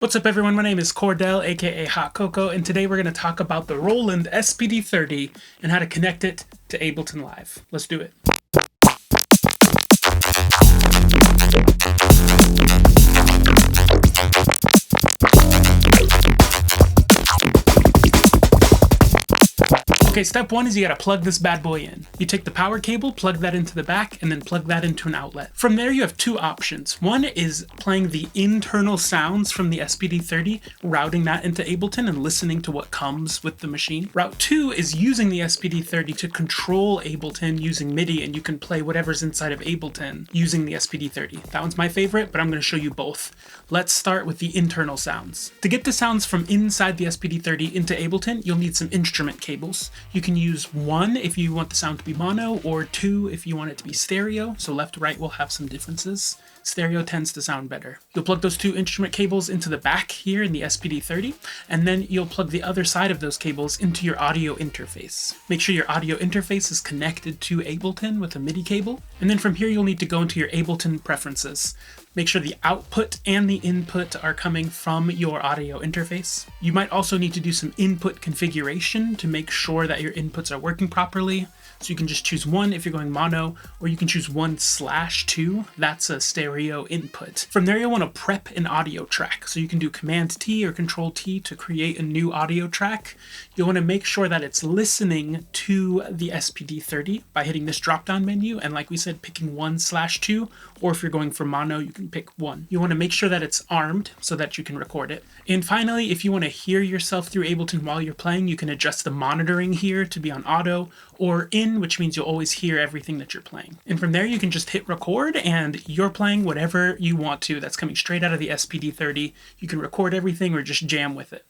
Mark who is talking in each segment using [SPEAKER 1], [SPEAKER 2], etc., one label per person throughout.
[SPEAKER 1] What's up everyone, my name is Cordell, aka Hot Cocoa, and today we're going to talk about the Roland SPD-30 and how to connect it to Ableton Live. Let's do it. Okay, step one is you gotta plug this bad boy in. You take the power cable, plug that into the back, and then plug that into an outlet. From there you have two options. One is playing the internal sounds from the SPD-30, routing that into Ableton and listening to what comes with the machine. Route two is using the SPD-30 to control Ableton using MIDI, and you can play whatever's inside of Ableton using the SPD-30. That one's my favorite, but I'm gonna show you both. Let's start with the internal sounds. To get the sounds from inside the SPD-30 into Ableton, you'll need some instrument cables. You can use one if you want the sound to be mono, or two if you want it to be stereo, so left to right will have some differences. Stereo tends to sound better. You'll plug those two instrument cables into the back here in the SPD-30, and then you'll plug the other side of those cables into your audio interface. Make sure your audio interface is connected to Ableton with a MIDI cable, and then from here you'll need to go into your Ableton preferences. Make sure the output and the input are coming from your audio interface. You might also need to do some input configuration to make sure that your inputs are working properly. So you can just choose one if you're going mono, or you can choose 1/2. That's a stereo input. From there, you'll want to prep an audio track. So you can do Command T or Control T to create a new audio track. You'll want to make sure that it's listening to the SPD-30 by hitting this drop-down menu, and like we said, picking 1/2, or if you're going for mono, you can pick 1. You want to make sure that it's armed so that you can record it. And finally, if you want to hear yourself through Ableton while you're playing, you can adjust the monitoring here to be on auto or in, which means you'll always hear everything that you're playing. And from there, you can just hit record and you're playing whatever you want to. That's coming straight out of the SPD-30. You can record everything or just jam with it.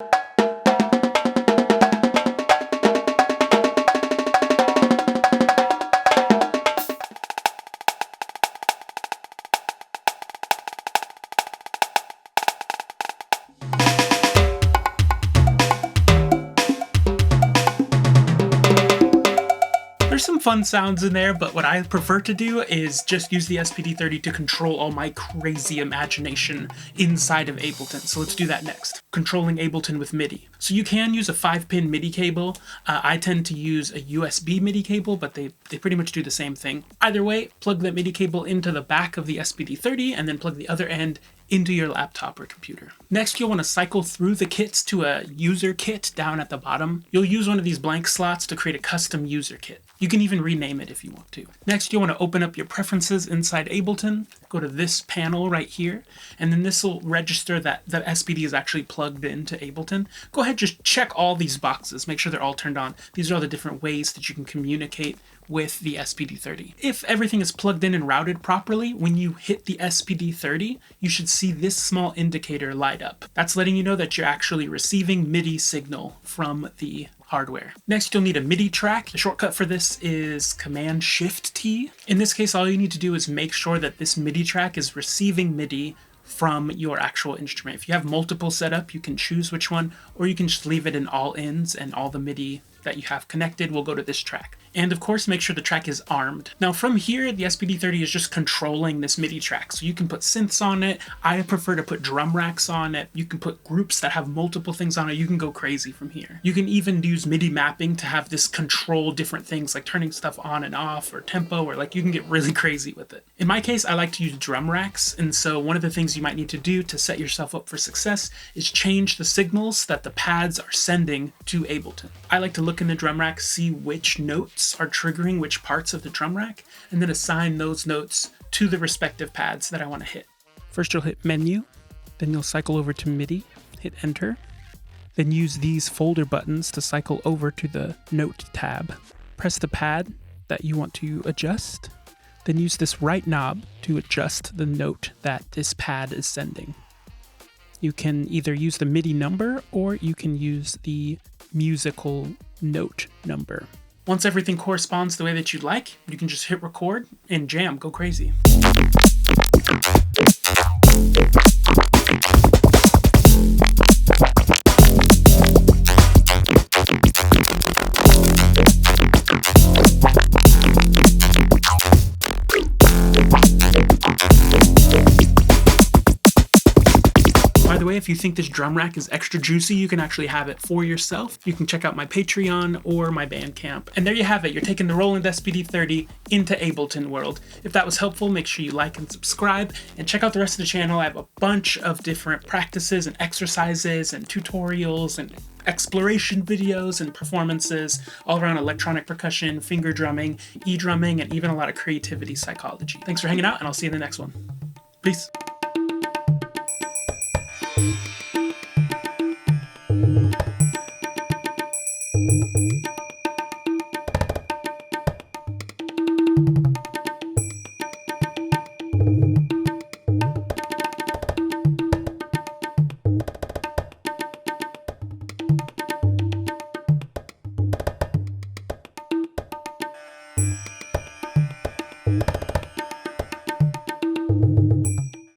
[SPEAKER 1] There's some fun sounds in there, but what I prefer to do is just use the SPD-30 to control all my crazy imagination inside of Ableton. So let's do that next. Controlling Ableton with MIDI. So you can use a 5-pin MIDI cable. I tend to use a USB MIDI cable, but they pretty much do the same thing. Either way, plug the MIDI cable into the back of the SPD-30 and then plug the other end into your laptop or computer. Next, you'll want to cycle through the kits to a user kit down at the bottom. You'll use one of these blank slots to create a custom user kit. You can even rename it if you want to. Next, you'll want to open up your preferences inside Ableton, go to this panel right here, and then this will register that the SPD is actually plugged into Ableton. Go ahead, just check all these boxes, make sure they're all turned on. These are all the different ways that you can communicate with the SPD-30. If everything is plugged in and routed properly, when you hit the SPD-30, you should see this small indicator light up. That's letting you know that you're actually receiving MIDI signal from the hardware. Next, you'll need a MIDI track. The shortcut for this is Command-Shift-T. In this case, all you need to do is make sure that this MIDI track is receiving MIDI from your actual instrument. If you have multiple set up, you can choose which one, or you can just leave it in all ins and all the MIDI that you have connected will go to this track. And of course, make sure the track is armed. Now from here, the SPD-30 is just controlling this MIDI track. So you can put synths on it. I prefer to put drum racks on it. You can put groups that have multiple things on it. You can go crazy from here. You can even use MIDI mapping to have this control different things like turning stuff on and off or tempo, or like you can get really crazy with it. In my case, I like to use drum racks. And so one of the things you might need to do to set yourself up for success is change the signals that the pads are sending to Ableton. I like to look in the drum rack, see which notes are triggering which parts of the drum rack, and then assign those notes to the respective pads that I want to hit. First you'll hit menu, then you'll cycle over to MIDI, hit enter, then use these folder buttons to cycle over to the note tab. Press the pad that you want to adjust, then use this right knob to adjust the note that this pad is sending. You can either use the MIDI number or you can use the musical note number. Once everything corresponds the way that you'd like, you can just hit record and jam, go crazy. if you think this drum rack is extra juicy, you can actually have it for yourself. You can check out my Patreon or my Bandcamp. And there you have it. You're taking the Roland SPD-30 into Ableton world. If that was helpful, make sure you like and subscribe, and check out the rest of the channel. I have a bunch of different practices and exercises and tutorials and exploration videos and performances all around electronic percussion, finger drumming, e-drumming, and even a lot of creativity psychology. Thanks for hanging out, and I'll see you in the next one. Peace.